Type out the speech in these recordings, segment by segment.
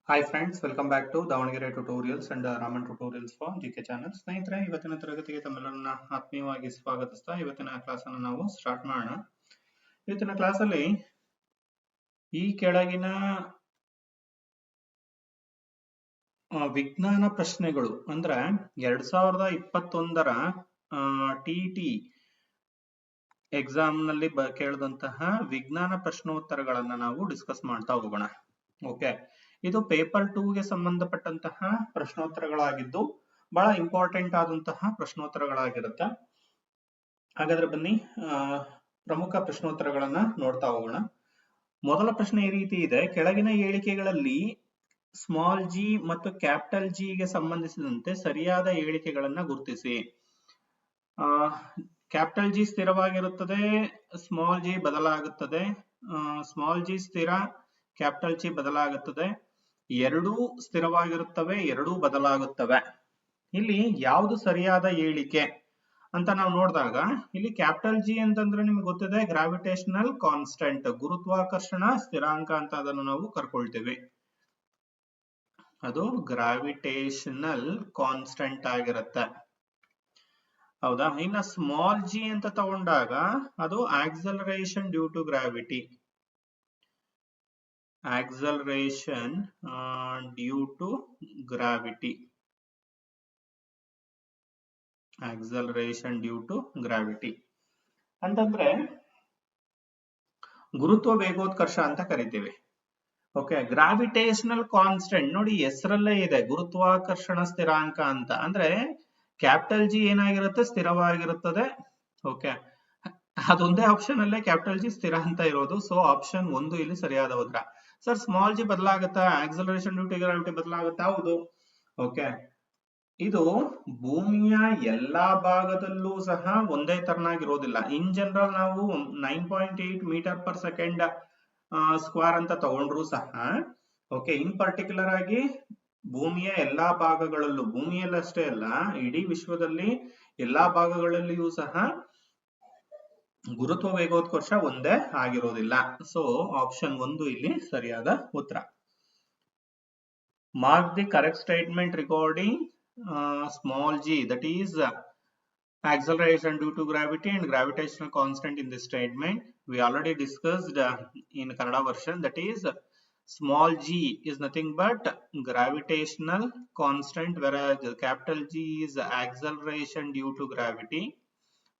Hi friends, welcome back to Davangere Tutorials and Raman Tutorials for GK channel. ಸ್ನೇಹಿತರೆ ಇವತ್ತಿನ ತರಗತಿಗೆ ತಮ್ಮೆಲ್ಲರನ್ನ ಆತ್ಮೀಯವಾಗಿ ಸ್ವಾಗತಿಸ್ತಾ ಇವತ್ತಿನ ಕ್ಲಾಸ್ ಅನ್ನು ನಾವು ಸ್ಟಾರ್ಟ್ ಮಾಡೋಣ. ಇವತ್ತಿನ ಕ್ಲಾಸ್ ಅಲ್ಲಿ ಈ ಕೆಳಗಿನ ವಿಜ್ಞಾನ ಪ್ರಶ್ನೆಗಳು ಅಂದ್ರೆ 2021ರ ಟಿಇಟಿ ಎಕ್ಸಾಮ್ ನಲ್ಲಿ ಕೇಳಿದಂತಹ ವಿಜ್ಞಾನ ಪ್ರಶ್ನೋತ್ತರಗಳನ್ನ ನಾವು ಡಿಸ್ಕಸ್ ಮಾಡ್ತಾ ಹೋಗೋಣ. ಓಕೆ, ಇದು ಪೇಪರ್ 2 ಗೆ ಸಂಬಂಧಪಟ್ಟಂತಹ ಪ್ರಶ್ನೋತ್ತರಗಳಾಗಿದ್ದು ಬಹಳ ಇಂಪಾರ್ಟೆಂಟ್ ಆದಂತಹ ಪ್ರಶ್ನೋತ್ತರಗಳಾಗಿರುತ್ತೆ. ಹಾಗಾದ್ರೆ ಬನ್ನಿ ಪ್ರಮುಖ ಪ್ರಶ್ನೋತ್ತರಗಳನ್ನ ನೋಡ್ತಾ ಹೋಗೋಣ. ಮೊದಲ ಪ್ರಶ್ನೆ ಈ ರೀತಿ ಇದೆ: ಕೆಳಗಿನ ಹೇಳಿಕೆಗಳಲ್ಲಿ ಸ್ಮಾಲ್ ಜಿ ಮತ್ತು ಕ್ಯಾಪಿಟಲ್ ಜಿ ಗೆ ಸಂಬಂಧಿಸಿದಂತೆ ಸರಿಯಾದ ಹೇಳಿಕೆಗಳನ್ನ ಗುರುತಿಸಿ. ಕ್ಯಾಪಿಟಲ್ ಜಿ ಸ್ಥಿರವಾಗಿರುತ್ತದೆ, ಸ್ಮಾಲ್ ಜಿ ಬದಲಾಗುತ್ತದೆ. ಸ್ಮಾಲ್ ಜಿ ಸ್ಥಿರ, ಕ್ಯಾಪಿಟಲ್ ಜಿ ಬದಲಾಗುತ್ತದೆ. ಎರಡೂ ಸ್ಥಿರವಾಗಿರುತ್ತವೆ, ಎರಡೂ ಬದಲಾಗುತ್ತವೆ. ಇಲ್ಲಿ ಯಾವುದು ಸರಿಯಾದ ಹೇಳಿಕೆ ಅಂತ ನಾವು ನೋಡಿದಾಗ ಇಲ್ಲಿ ಕ್ಯಾಪಿಟಲ್ ಜಿ ಅಂತಂದ್ರೆ ನಿಮ್ಗೆ ಗೊತ್ತಿದೆ ಗ್ರಾವಿಟೇಷನಲ್ ಕಾನ್ಸ್ಟೆಂಟ್, ಗುರುತ್ವಾಕರ್ಷಣ ಸ್ಥಿರಾಂಕ ಅಂತ ಅದನ್ನು ನಾವು ಕರ್ಕೊಳ್ತೇವೆ. ಅದು ಗ್ರಾವಿಟೇಷನಲ್ ಕಾನ್ಸ್ಟೆಂಟ್ ಆಗಿರುತ್ತೆ, ಹೌದಾ? ಇನ್ನು ಸ್ಮಾಲ್ ಜಿ ಅಂತ ತಗೊಂಡಾಗ ಅದು acceleration due to gravity. Acceleration due to gravity. Acceleration due to gravity ಅಂತಂದ್ರೆ ಗುರುತ್ವ ವೇಗೋತ್ಕರ್ಷ ಅಂತ ಕರಿತೀವಿ. ಓಕೆ, ಗ್ರಾವಿಟೇಷನಲ್ ಕಾನ್ಸ್ಟೆಂಟ್ ನೋಡಿ ಹೆಸರಲ್ಲೇ ಇದೆ, ಗುರುತ್ವಾಕರ್ಷಣ ಸ್ಥಿರಾಂಕ ಅಂತ. ಅಂದ್ರೆ ಕ್ಯಾಪಿಟಲ್ ಜಿ ಏನಾಗಿರುತ್ತೆ, ಸ್ಥಿರವಾಗಿರುತ್ತದೆ. ಓಕೆ, ಅದೊಂದೇ ಆಪ್ಷನ್ ಅಲ್ಲೇ ಕ್ಯಾಪಿಟಲ್ ಜಿ ಸ್ಥಿರ ಅಂತ ಇರೋದು. ಸೊ ಆಪ್ಷನ್ 1 ಇಲ್ಲಿ ಸರಿಯಾದ ಉತ್ತರ. ಸರ್ ಸ್ಮಾಲ್ ಜಿ ಬದಲಾಗುತ್ತಾ, ಆಕ್ಸಲರೇಷನ್ ಡ್ಯೂ ಟು ಗ್ರಾವಿಟಿ ಬದಲಾಗುತ್ತಾ? ಹೌದು. ಓಕೆ, ಇದು ಭೂಮಿಯ ಎಲ್ಲಾ ಭಾಗದಲ್ಲೂ ಸಹ ಒಂದೇ ತರನಾಗಿರೋದಿಲ್ಲ. ಇನ್ ಜನರಲ್ ನಾವು 9.8 ಮೀಟರ್ ಪರ್ ಸೆಕೆಂಡ್ ಸ್ಕ್ವೇರ್ ಅಂತ ತಗೊಂಡ್ರು ಸಹ, ಓಕೆ, ಇನ್ ಪರ್ಟಿಕ್ಯುಲರ್ ಆಗಿ ಭೂಮಿಯ ಎಲ್ಲಾ ಭಾಗಗಳಲ್ಲೂ, ಭೂಮಿಯಲ್ಲಷ್ಟೇ ಅಲ್ಲ ಇಡೀ ವಿಶ್ವದಲ್ಲಿ ಎಲ್ಲಾ ಭಾಗಗಳಲ್ಲಿಯೂ ಸಹ ಗುರುತ್ವ ವೇಗೋತ್ಕರ್ಷ ಒಂದೇ ಆಗಿರೋದಿಲ್ಲ. ಸೊ ಆಪ್ಷನ್ 1 ಇಲ್ಲಿ ಸರಿಯಾದ ಉತ್ತರ. Mark the correct statement regarding small g, that is acceleration due to gravity and gravitational constant in this statement. We already discussed in Kannada version, that is small g is nothing but gravitational constant, whereas capital G is acceleration due to gravity.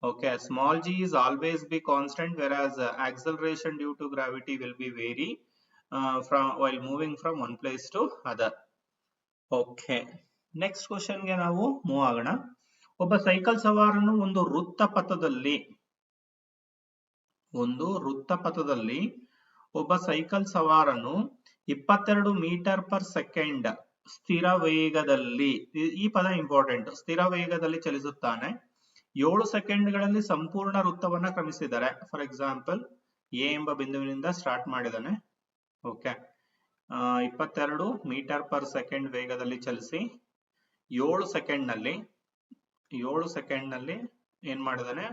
Okay, small g is always be constant, whereas acceleration due to gravity will be vary from while moving from one place to other. Okay, next ಕ್ವಶನ್ಗೆ ನಾವು move ಆಗೋಣ. ಒಬ್ಬ cycle ಸವಾರನು ಒಂದು ವೃತ್ತಪಥದಲ್ಲಿ ಒಬ್ಬ cycle ಸವಾರನು 22 metre per second ಸ್ಥಿರ ವೇಗದಲ್ಲಿ, ಈ ಪದ ಇಂಪಾರ್ಟೆಂಟ್, ಸ್ಥಿರ ವೇಗದಲ್ಲಿ ಚಲಿಸುತ್ತಾನೆ. 7 ಸೆಕೆಂಡ್ಗಳಲ್ಲಿ ಸಂಪೂರ್ಣ ವೃತ್ತವನ್ನ ಕ್ರಮಿಸಿದರೆ, ಫಾರ್ ಎಕ್ಸಾಂಪಲ್ ಎ ಎಂಬ ಬಿಂದುವಿನಿಂದ ಸ್ಟಾರ್ಟ್ ಮಾಡಿದಾನೆ. ಓಕೆ, 22 ಮೀಟರ್ ಪರ್ ಸೆಕೆಂಡ್ ವೇಗದಲ್ಲಿ ಚಲಿಸಿ 7 ಸೆಕೆಂಡ್ ನಲ್ಲಿ ಏನ್ ಮಾಡಿದಾನೆ,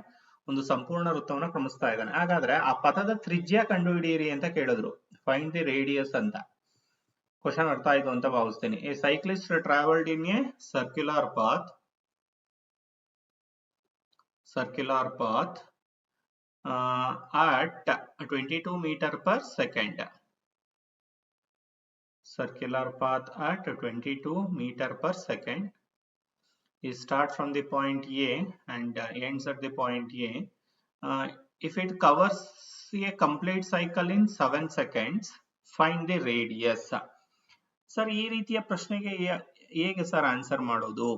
ಒಂದು ಸಂಪೂರ್ಣ ವೃತ್ತವನ್ನ ಕ್ರಮಿಸ್ತಾ ಇದ್ದಾನೆ. ಹಾಗಾದ್ರೆ ಆ ಪಥದ ತ್ರಿಜ್ಯ ಕಂಡುಹಿಡಿಯಿರಿ ಅಂತ ಕೇಳಿದ್ರು, ಫೈಂಡ್ ದಿ ರೇಡಿಯಸ್ ಅಂತ. ಕ್ವಶನ್ ಅರ್ಥ ಆಯ್ತು ಅಂತ ಭಾವಿಸ್ತೀನಿ. A cyclist travelled in a circular path at 22 meter per second. Circular path at 22 meter per second. He starts from the point A and ends at the point A. If it covers a complete cycle in 7 seconds, find the radius. Sir, ಈ ರೀತಿಯ ಪ್ರಶ್ನೆಗೆ ಹೇಗೆ sir answer ಮಾಡೋದು?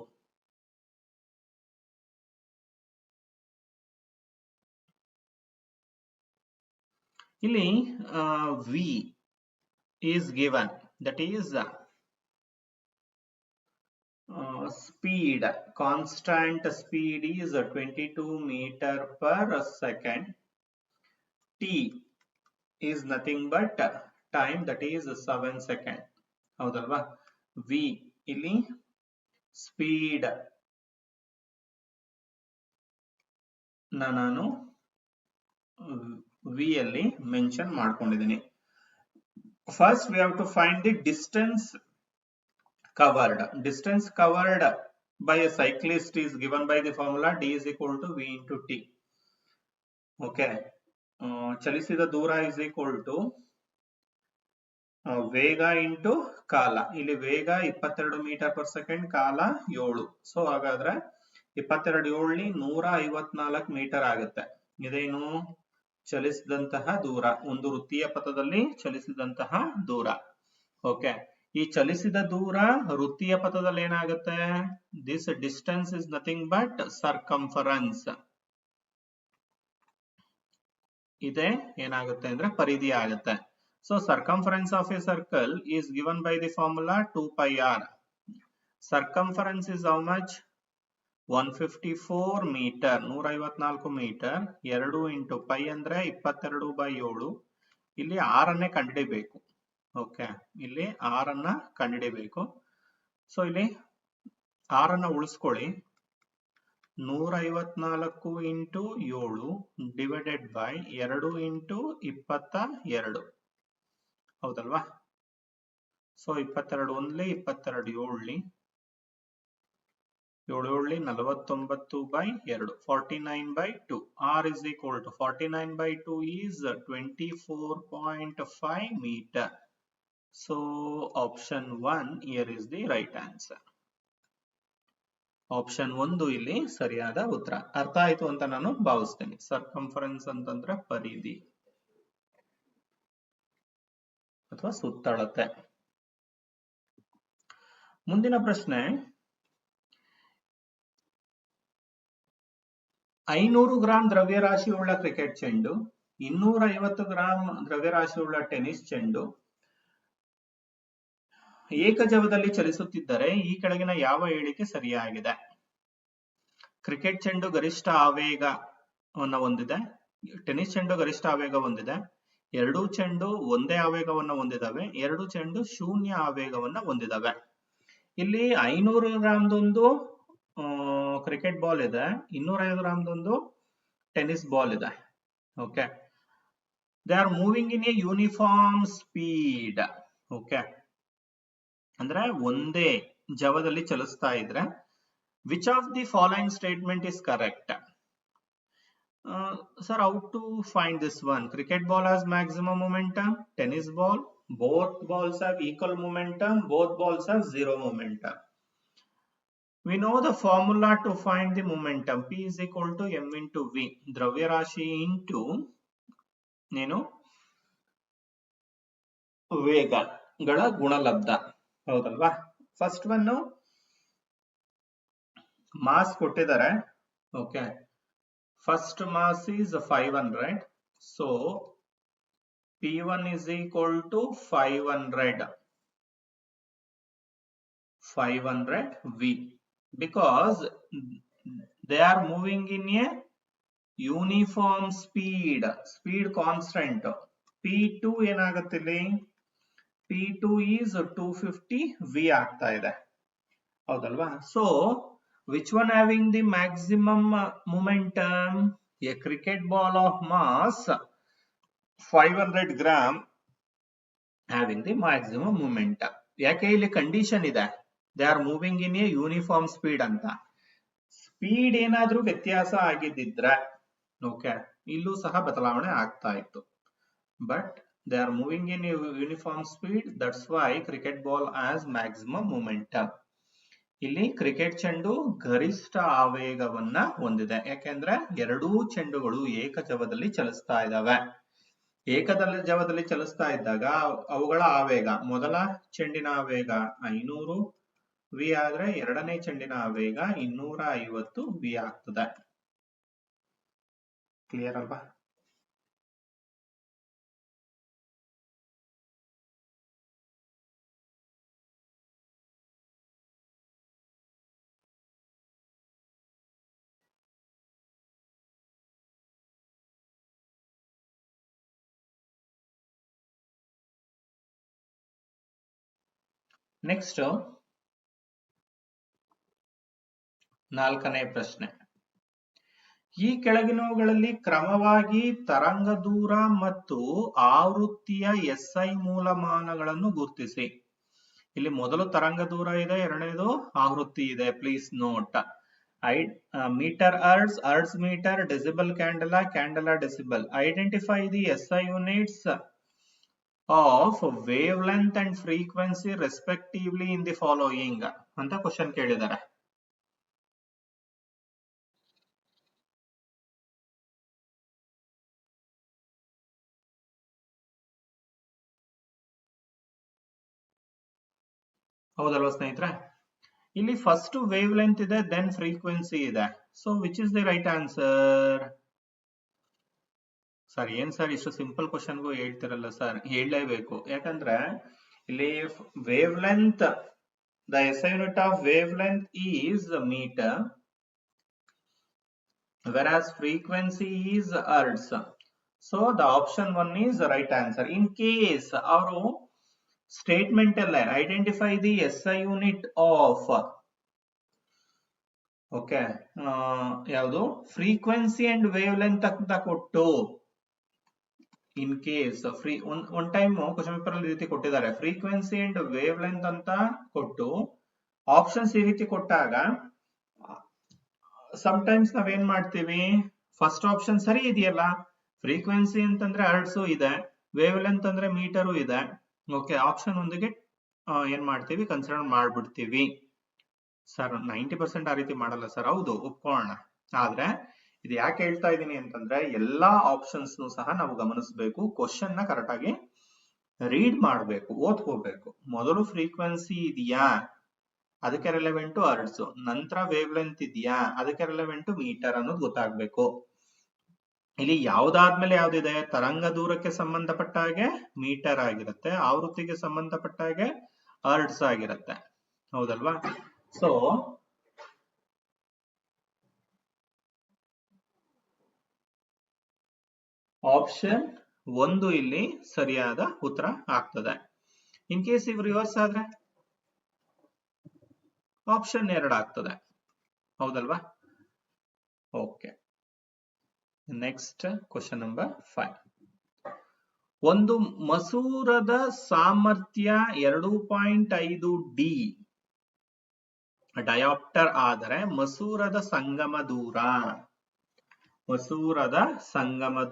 ಇಲ್ಲಿ V is given, that is speed, constant speed is 22 meter per second. T is nothing but time, that is 7 second. ಹೌದಲ್ವಾ? V ಇಲ್ಲಿ speed ನಾನು V ಅಲ್ಲಿ ಮೆನ್ಷನ್ ಮಾಡ್ಕೊಂಡಿದ್ದೀನಿ. First, we have to find the distance covered. Distance covered by a cyclist is given by the formula d is equal to v into t. Okay. ಚಲಿಸಿದ ದೂರ is equal to ವೇಗ into ಕಾಲ. ಇಲ್ಲಿ ವೇಗ 22 metre per second, ಕಾಲ 7. So ಹಾಗಾದ್ರೆ 22 7 154 metre ಆಗುತ್ತೆ. ಇದೇನು ಚಲಿಸಿದಂತಹ ದೂರ, ಒಂದು ವೃತ್ತೀಯ ಪಥದಲ್ಲಿ ಚಲಿಸಿದಂತಹ ದೂರ. ಓಕೆ, ಈ ಚಲಿಸಿದ ದೂರ ವೃತ್ತೀಯ ಪಥದಲ್ಲಿ ಏನಾಗುತ್ತೆ? This distance is nothing but circumference. ಇದೇ ಏನಾಗುತ್ತೆ ಅಂದ್ರೆ ಪರಿಧಿ ಆಗುತ್ತೆ. So circumference of a circle is given by the formula 2 pi r. Circumference is how much? 154 meter, 154 meter. 2 into pi ಅಂದ್ರೆ 22 by 7. ಇಲ್ಲಿ r ಅನ್ನೇ ಕಂಡುಹಿಡಿಯಬೇಕು. ಓಕೆ, ಇಲ್ಲಿ r ಅನ್ನ ಕಂಡುಹಿಡಿಯಬೇಕು. ಸೊ ಇಲ್ಲಿ r ಅನ್ನ ಉಳಿಸ್ಕೊಳ್ಳಿ. 154 into 7 divided by 2 into 22. ಹೌದಲ್ವಾ? So 22 ಒಂದ್ಲಿ 22 7 7 49 by 2, 49 by 2. R is equal to 49 by 2 is 24.5 meter. So option 1 here is the right answer. Option 1 ಇಲ್ಲಿ ಸರಿಯಾದ ಉತ್ತರ. ಅರ್ಥ ಆಯ್ತು ಅಂತ ನಾನು ಭಾವಿಸ್ತೇನೆ. ಸರ್ಕಂಫರೆನ್ಸ್ ಅಂತಂದ್ರೆ ಪರಿಧಿ ಅಥವಾ ಸುತ್ತಳತೆ. ಮುಂದಿನ ಪ್ರಶ್ನೆ, 500 ಗ್ರಾಂ ದ್ರವ್ಯರಾಶಿಯುಳ್ಳ ಕ್ರಿಕೆಟ್ ಚೆಂಡು, 250 ಗ್ರಾಂ ದ್ರವ್ಯರಾಶಿಯುಳ್ಳ ಟೆನಿಸ್ ಚೆಂಡು ಏಕಜವದಲ್ಲಿ ಚಲಿಸುತ್ತಿದ್ದರೆ ಈ ಕೆಳಗಿನ ಯಾವ ಹೇಳಿಕೆ ಸರಿಯಾಗಿದೆ? ಕ್ರಿಕೆಟ್ ಚೆಂಡು ಗರಿಷ್ಠ ಆವೇಗವನ್ನು ಹೊಂದಿದೆ, ಟೆನಿಸ್ ಚೆಂಡು ಗರಿಷ್ಠ ಆವೇಗ ಹೊಂದಿದೆ, ಎರಡೂ ಚೆಂಡು ಒಂದೇ ಆವೇಗವನ್ನು ಹೊಂದಿದವೆ, ಎರಡು ಚೆಂಡು ಶೂನ್ಯ ಆವೇಗವನ್ನು ಹೊಂದಿದವೆ. ಇಲ್ಲಿ 500 ಗ್ರಾಮ್ದೊಂದು ಕ್ರಿಕೆಟ್ ಬಾಲ್ ಇದೆ, 250 ಗ್ರಾಮ್ದೊಂದು ಟೆನಿಸ್ ಬಾಲ್ ಇದೆ. Okay, they are moving in a uniform speed. Okay, ಅಂದ್ರೆ ಒಂದೇ ಜವದಲ್ಲಿ ಚಲಿಸ್ತಾ ಇದ್ರೆ which of the following statement is correct? Sir, how to find this one? Cricket ball has maximum momentum, tennis ball, both balls have equal momentum, both balls have zero momentum. We know the formula to find the momentum. P is equal to m into v. ದ್ರವ್ಯರಾಶಿ into ವೇಗಗಳ ಗುಣಲಬ್ಧ. ಹೌದಲ್ವಾ? First one mass ಕೊಟ್ಟಿದ್ದಾರೆ. Okay, first mass is 500. So P1 is equal to 500 V, because they are moving in a uniform speed constant. P2 ಏನಾಗುತ್ತೆ ಇಲ್ಲಿ? P2 is 250 V ಆಗ್ತಾ ಇದೆ. ಹೌದಲ್ವಾ? So which one having the maximum momentum? A cricket ball of mass 500 gram having the maximum momentum. ಯಾಕೆ ಇಲ್ಲಿ condition ಇದೆ, they are moving in a uniform speed ಅಂತ. Speed ಏನಾದ್ರೂ ವ್ಯತ್ಯಾಸ ಆಗಿದ್ದಿದ್ರೆ ಓಕೆ, ಇಲ್ಲೂ ಸಹ ಬದಲಾವಣೆ ಆಗ್ತಾ ಇತ್ತು. But they are moving in a uniform speed, that's why cricket ball has maximum momentum. ಇಲ್ಲಿ ಕ್ರಿಕೆಟ್ ಚೆಂಡು ಗರಿಷ್ಠ ಆವೇಗವನ್ನ ಹೊಂದಿದೆ, ಯಾಕೆಂದ್ರೆ ಎರಡೂ ಚೆಂಡುಗಳು ಏಕಜವದಲ್ಲಿ ಚಲಿಸ್ತಾ ಇದ್ದಾವೆ. ಏಕಜವದಲ್ಲಿ ಚಲಿಸ್ತಾ ಇದ್ದಾಗ ಅವುಗಳ ಆವೇಗ, ಮೊದಲ ಚೆಂಡಿನ ಆವೇಗ 500 ವಿ ಆದ್ರೆ ಎರಡನೇ ಚೆಂಡಿನ ಆವೇಗ 250 ವಿ ಆಗ್ತದೆ. ಕ್ಲಿಯರ್ ಅಲ್ವಾ? ನೆಕ್ಸ್ಟ್ 4ನೇ ಪ್ರಶ್ನೆ, ಈ ಕೆಳಗಿನವುಗಳಲ್ಲಿ ಕ್ರಮವಾಗಿ ತರಂಗ ದೂರ ಮತ್ತು ಆವೃತ್ತಿಯ SI ಮೂಲಮಾನಗಳನ್ನು ಗುರುತಿಸಿ. ಇಲ್ಲಿ ಮೊದಲು ತರಂಗ ದೂರ ಇದೆ, ಎರಡನೇದು ಆವೃತ್ತಿ ಇದೆ. Please note. Metre hertz, hertz metre, decibel candela, candela decibel. Identify the SI units of wavelength and frequency respectively in the following ಅಂತ ಕ್ವಶನ್ ಕೇಳಿದ್ದಾರೆ. ಹೌದಲ್ವಾ ಸ್ನೇಹಿತರೆ? ಇಲ್ಲಿ ಫಸ್ಟ್ ವೇವ್ ಲೆಂತ್ ಇದೆ, ದೆನ್ ಫ್ರೀಕ್ವೆನ್ಸಿ ಇದೆ. So which is the right answer? Sir ಏನ್ sir ಇಷ್ಟು simple ಕ್ವಶನ್ಗೂ ಹೇಳ್ತಿರಲ್ಲ ಸರ್? ಹೇಳಲೇಬೇಕು, ಯಾಕಂದ್ರೆ ಇಲ್ಲಿ wavelength, the SI unit of wavelength is metre, whereas frequency is hertz. So the option 1 is the right answer. In case ಅವರು statement ಅಲ್ಲೇ identify the SI unit of okay ಯಾವುದು frequency and wave length ಅಂತ ಕೊಟ್ಟು, in case one time question paper ಅಲ್ಲಿ ರೀತಿ ಕೊಟ್ಟಿದ್ದಾರೆ, frequency and wave length ಅಂತ ಕೊಟ್ಟು ಆಪ್ಷನ್ಸ್ ಈ ರೀತಿ ಕೊಟ್ಟಾಗ ಸಮ್ಟೈಮ್ಸ್ ನಾವೇನ್ ಮಾಡ್ತೀವಿ, ಫಸ್ಟ್ ಆಪ್ಷನ್ ಸರಿ ಇದೆಯಲ್ಲ, ಫ್ರೀಕ್ವೆನ್ಸಿ ಅಂತಂದ್ರೆ ಹರ್ಟ್ಸ್ ಇದೆ, ವೇವ್ ಲೆಂತ್ ಅಂದ್ರೆ ಮೀಟರು ಇದೆ, ಓಕೆ ಆಪ್ಷನ್ ಒಂದಿಗೆ ಏನ್ ಮಾಡ್ತೀವಿ, ಕನ್ಸಿಡರ್ ಮಾಡ್ಬಿಡ್ತೀವಿ. ಸರ್ 90% ಆ ರೀತಿ ಮಾಡಲ್ಲ ಸರ್, ಹೌದು ಒಪ್ಕೊಳ್ಳೋಣ. ಆದ್ರೆ ಇದು ಯಾಕೆ ಹೇಳ್ತಾ ಇದ್ದೀನಿ ಅಂತಂದ್ರೆ ಎಲ್ಲಾ ಆಪ್ಷನ್ಸ್ ಸಹ ನಾವು ಗಮನಿಸಬೇಕು, ಕ್ವಶನ್ ನ ಕರೆಕ್ಟ್ ಆಗಿ ರೀಡ್ ಮಾಡಬೇಕು, ಓದ್ಕೋಬೇಕು. ಮೊದಲು ಫ್ರೀಕ್ವೆನ್ಸಿ ಇದೆಯಾ, ಅದಕ್ಕೆ ರಿಲೆವೆಂಟ್ ಹರ್ಟ್ಸ್, ನಂತರ ವೇವ್ ಲೆಂತ್ ಇದೆಯಾ, ಅದಕ್ಕೆ ರಿಲೆವೆಂಟ್ ಮೀಟರ್ ಅನ್ನೋದು ಗೊತ್ತಾಗ್ಬೇಕು. ಇಲ್ಲಿ ಯಾವ್ದಾದ್ಮೇಲೆ ಯಾವ್ದಿದೆ, ತರಂಗ ದೂರಕ್ಕೆ ಸಂಬಂಧಪಟ್ಟ ಹಾಗೆ ಮೀಟರ್ ಆಗಿರುತ್ತೆ, ಆವೃತ್ತಿಗೆ ಸಂಬಂಧಪಟ್ಟ ಹಾಗೆ ಹರ್ಟ್ಸ್ ಆಗಿರುತ್ತೆ, ಹೌದಲ್ವಾ? ಸೊ ಆಪ್ಷನ್ 1 ಇಲ್ಲಿ ಸರಿಯಾದ ಉತ್ತರ ಆಗ್ತದೆ. ಇನ್ ಕೇಸ್ ಇವ್ ರಿವರ್ಸ್ ಆದ್ರೆ ಆಪ್ಷನ್ 2 ಆಗ್ತದೆ, ಹೌದಲ್ವಾ? Okay, next question number 5. ಒಂದು ಮಸೂರದ ಸಾಮರ್ಥ್ಯ 2.5D ಡಯಾಪ್ಟರ್ ಆದರೆ ಮಸೂರದ ಸಂಗಮ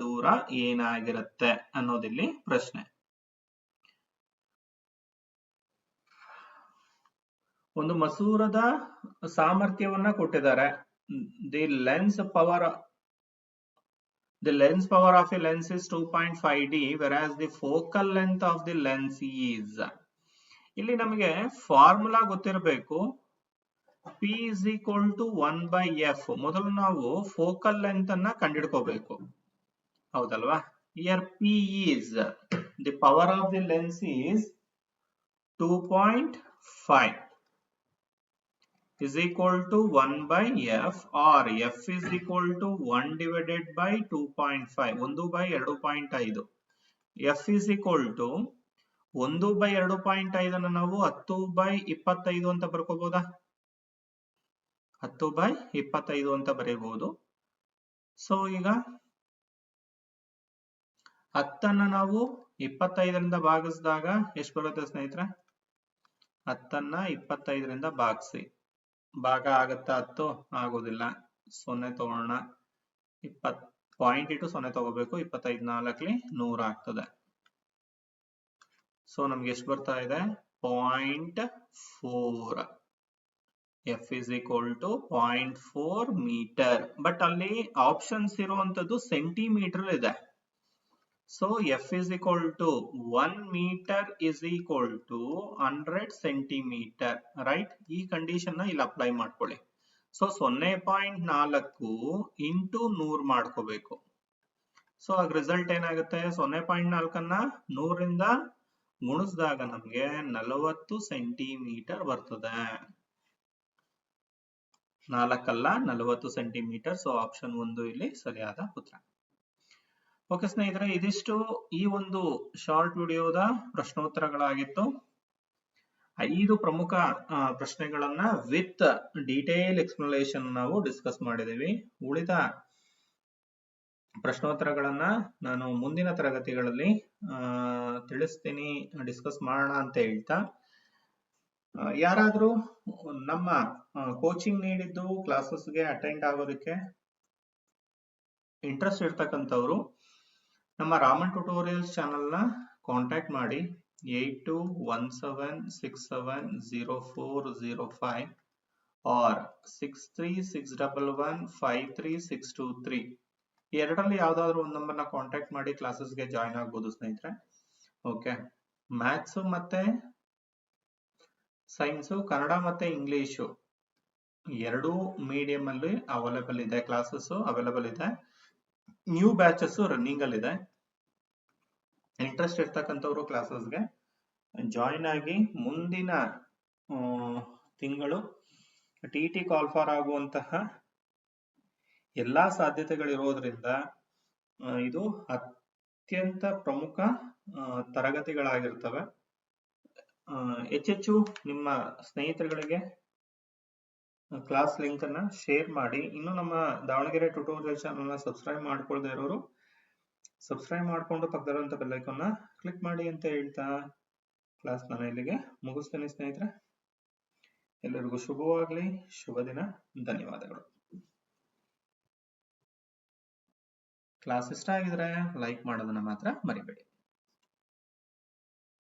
ದೂರ ಏನಾಗಿರುತ್ತೆ ಅನ್ನೋದಿಲ್ಲಿ ಪ್ರಶ್ನೆ. ಒಂದು ಮಸೂರದ ಸಾಮರ್ಥ್ಯವನ್ನ ಕೊಟ್ಟಿದ್ದಾರೆ. The lens power of a lens is 2.5D, whereas the focal length of the lens is. ಇಲ್ಲಿ ನಮಗೆ ಫಾರ್ಮುಲಾ ಗೊತ್ತಿರಬೇಕು, P is equal to 1/f. ಮೊದಲು ನಾವು ಫೋಕಲ್ ಲೆಂತ್ ಅನ್ನ ಕಂಡುಹಿಡ್ಕೋಬೇಕು, ಹೌದಲ್ವಾ? Here P is the power of the lens is 2.5 is equal to 1/f, or f is equal to 1 divided by 2.5, 1/2.5. f is equal to 1/2.5 ಅನ್ನು ನಾವು 10/25 ಅಂತ ಬರ್ಕೋಬಹುದಾ? 10/25 ಅಂತ ಬರೀಬಹುದು. So ಈಗ 10 ನಾವು 25ರಿಂದ ಭಾಗಿಸಿದಾಗ ಎಷ್ಟು ಬರುತ್ತೆ ಸ್ನೇಹಿತರೆ? 10 25ರಿಂದ ಭಾಗಿಸಿ, ಭಾಗ ಆಗುತ್ತಾ? 10 ಆಗೋದಿಲ್ಲ, 0 ತಗೋಣ, 0.2 0 ತಗೋಬೇಕು, 25 4 100 ಆಗ್ತದೆ. ಸೊ ನಮ್ಗೆ ಎಷ್ಟು ಬರ್ತಾ ಇದೆ? 0.4. f is equal to 0.4 metre. But ಅಲ್ಲಿ ಆಪ್ಷನ್ಸ್ ಇರುವಂತದ್ದು ಸೆಂಟಿಮೀಟರ್ ಇದೆ. So f is equal to 1 meter is equal to 100 centimeter, right? ಈ ಕಂಡೀಷನ್ ನ ಇಲ್ಲಿ ಅಪ್ಲೈ ಮಾಡ್ಕೊಳ್ಳಿ. ಸೊ 0.4 ಇಂಟು 100 ಮಾಡ್ಕೋಬೇಕು. ಸೊ ಆಗ ರಿಸಲ್ಟ್ ಏನಾಗುತ್ತೆ? 0.4 ಅನ್ನ 100ರಿಂದ ಗುಣಿಸಿದಾಗ ನಮ್ಗೆ 40 ಸೆಂಟಿಮೀಟರ್ ಬರ್ತದೆ. 4 ಅಲ್ಲ, 40 ಸೆಂಟಿಮೀಟರ್. ಸೊ ಆಪ್ಷನ್ 1 ಇಲ್ಲಿ ಸರಿಯಾದ ಉತ್ತರ. ಓಕೆ ಸ್ನೇಹಿತರೆ, ಇದಿಷ್ಟು ಈ ಒಂದು ಶಾರ್ಟ್ ವಿಡಿಯೋದ ಪ್ರಶ್ನೋತ್ತರಗಳಾಗಿತ್ತು. 5 ಪ್ರಮುಖ ಪ್ರಶ್ನೆಗಳನ್ನ ವಿತ್ ಡೀಟೇಲ್ ಎಕ್ಸ್ಪ್ಲನೇಷನ್ ನಾವು ಡಿಸ್ಕಸ್ ಮಾಡಿದೀವಿ. ಉಳಿದ ಪ್ರಶ್ನೋತ್ತರಗಳನ್ನ ನಾನು ಮುಂದಿನ ತರಗತಿಗಳಲ್ಲಿ ತಿಳಿಸ್ತೀನಿ, ಡಿಸ್ಕಸ್ ಮಾಡೋಣ ಅಂತ ಹೇಳ್ತಾ, ಯಾರಾದ್ರೂ ನಮ್ಮ ಕೋಚಿಂಗ್ ನೀಡಿದ್ದು ಕ್ಲಾಸಸ್ಗೆ ಅಟೆಂಡ್ ಆಗೋದಕ್ಕೆ ಇಂಟ್ರೆಸ್ಟ್ ಇರ್ತಕ್ಕಂಥವ್ರು ನಮ್ಮ ರಾಮನ್ ಟ್ಯುಟೋರಿಯಲ್ಸ್ ಚಾನಲ್ನ ಕಾಂಟ್ಯಾಕ್ಟ್ ಮಾಡಿ 8217670405 ಆರ್ 6361153623 ಎರಡರಲ್ಲಿ ಯಾವ್ದಾದ್ರು ಒಂದು ನಂಬರ್ನ ಕಾಂಟ್ಯಾಕ್ಟ್ ಮಾಡಿ ಕ್ಲಾಸಸ್ಗೆ ಜಾಯ್ನ್ ಆಗ್ಬೋದು ಸ್ನೇಹಿತರೆ. ಓಕೆ, ಮ್ಯಾಥ್ಸ್ ಮತ್ತೆ ಸೈನ್ಸು, ಕನ್ನಡ ಮತ್ತೆ ಇಂಗ್ಲಿಷು ಎರಡೂ ಮೀಡಿಯಂ ಅಲ್ಲಿ ಅವೈಲೇಬಲ್ ಇದೆ, ಕ್ಲಾಸಸ್ ಅವೈಲೇಬಲ್ ಇದೆ. ನ್ಯೂ ಬ್ಯಾಚಸ್ ರನ್ನಿಂಗ್ ಅಲ್ಲಿ ಇದೆ. ಇಂಟ್ರೆಸ್ಟ್ ಇರ್ತಕ್ಕಂಥವ್ರು ಕ್ಲಾಸಸ್ಗೆ ಜಾಯಿನ್ ಆಗಿ ಮುಂದಿನ ತಿಂಗಳು TET ಕಾಲ್ಫಾರ್ ಆಗುವಂತಹ ಎಲ್ಲಾ ಸಾಧ್ಯತೆಗಳಿರೋದ್ರಿಂದ ಇದು ಅತ್ಯಂತ ಪ್ರಮುಖ ತರಗತಿಗಳಾಗಿರ್ತವೆ. ಹೆಚ್ಚೆಚ್ಚು ನಿಮ್ಮ ಸ್ನೇಹಿತರುಗಳಿಗೆ ಕ್ಲಾಸ್ ಲಿಂಕ್ ಅನ್ನ ಶೇರ್ ಮಾಡಿ. ಇನ್ನು ನಮ್ಮ ದಾವಣಗೆರೆ ಟ್ಯುಟೋರಿಯಲ್ ಚಾನಲ್ನ ಸಬ್ಸ್ಕ್ರೈಬ್ ಮಾಡ್ಕೊಳ್ದೇ ಇರೋರು ಸಬ್ಸ್ಕ್ರೈಬ್ ಮಾಡಿಕೊಂಡು ಪಕ್ಕದಲ್ಲಿರುವಂತಹ ಬೆಲ್ ಐಕಾನ್ನ ಕ್ಲಿಕ್ ಮಾಡಿ ಅಂತ ಹೇಳ್ತಾ ಕ್ಲಾಸ್ ನಾನು ಇಲ್ಲಿಗೆ ಮುಗಿಸ್ತೇನೆ ಸ್ನೇಹಿತರೆ. ಎಲ್ಲರಿಗೂ ಶುಭವಾಗಲಿ, ಶುಭ ದಿನ, ಧನ್ಯವಾದಗಳು. ಕ್ಲಾಸ್ ಇಷ್ಟ ಆಗಿದ್ರೆ ಲೈಕ್ ಮಾಡೋದನ್ನ ಮಾತ್ರ ಮರಿಬೇಡಿ.